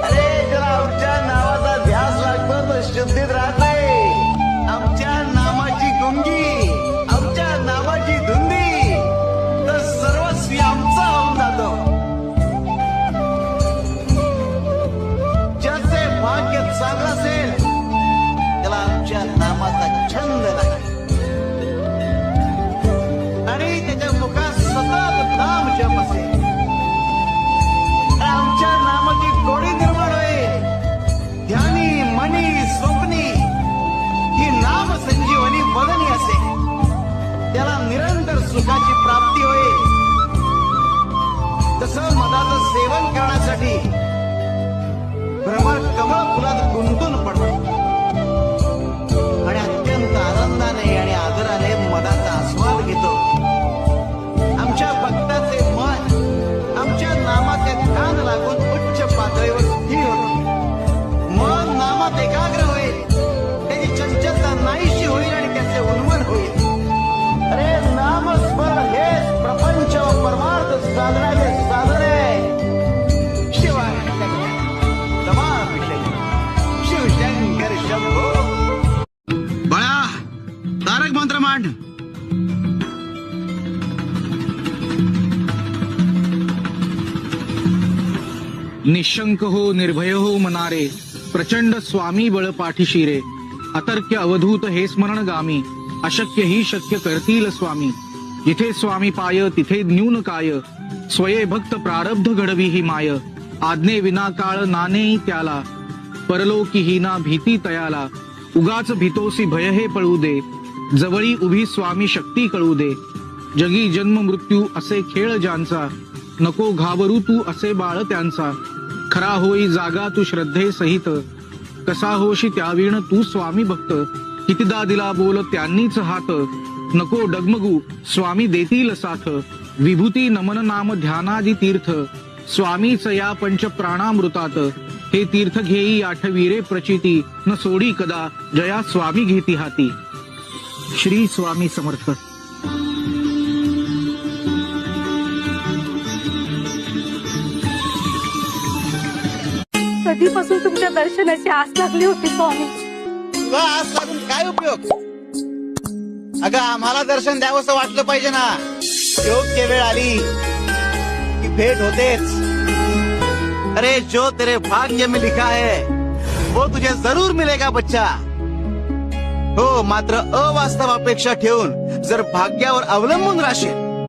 अरे जरा आमच्या नावाचा ध्यास लागतो तर शुद्धीत राहत नाही. आमच्या नामाची गुंगी, आमच्या नामाची धुंदी तर सर्वस्वी आमचा होऊन जातो. ज्याचे भाग्य चांगलं असेल त्याला आमच्या नामाचा छंद लागेल आणि त्याच्या मुखात सतत नाम जप असेल. आमच्या नामाची गोडी निर्माण होईल. ध्यानी मनी स्वप्नी ही नाम संजीवनी वदनी असेल. त्याला निरंतर सुखाची प्राप्ती होईल. तसं मधाचं सेवन करण्यासाठी भ्रमर कमळ फुलात गुंतून पडतो आणि अत्यंत आनंदाने आणि आदराने मधाचा आस्वाद घेतो. आमच्या भक्ताचे मन आमच्या नामाचे ध्यान लागून उच्च पातळीवर स्थिर होते. मन नामात एकाग्र होईल. त्याची चंचलता नाहीशी होईल आणि त्याचे उन्मन होईल. अरे नामस्मरण हेच प्रपंच व परमार्थ साधण्याचे साधन आहे. शिवाय तमाविषयी शिवशंकर शंभो. बाळा तारक मंत्र मांड. निशंक हो निर्भय हो मनारे, प्रचंड स्वामी बळ पाठीशी रे. अतर्क्य अवधूत हे स्मरण गामी, अशक्य ही शक्य करतील स्वामी. जिथे स्वामी पाय तिथे न्यून काय, स्वये भक्त प्रारब्ध घडवी ही माय. आज्ञे विना काळ नाने त्याला, परलोकी ही ना भीती तयाला. उगाच भीतोसी भय हे पळू दे, जवळी उभी स्वामी शक्ती कळू दे. जगी जन्म मृत्यू असे खेळ ज्यांचा, नको घाबरू तू असे बाळ त्यांचा. खरा होई जागा तू श्रद्धे सहित, कसा होशी त्यावीण तू स्वामी भक्त. कितीदा दिला बोल त्यांनीच हात, नको डगमगू स्वामी देतील साथ. विभूती नमन नाम ध्यानादी तीर्थ, स्वामीच या पंच प्राणामृतात. हे तीर्थ घेई आठवीरे प्रचिती, न सोडी कदा जया स्वामी घेती हाती. श्री स्वामी समर्थ. कधीपासून तुमच्या दर्शनाची आस लागली होती स्वामी. तुला आस लागून काय उपयोग. अगं आम्हाला दर्शन द्यावंसं वाटलं पाहिजे ना. योग्य वेळ आली की भेट होतेच. अरे जो तेरे भाग्य में लिखा है वो तुझे जरूर मिलेगा बच्चा. हो मात्र अवास्तव अपेक्षा ठेवून जर भाग्यावर अवलंबून राहशील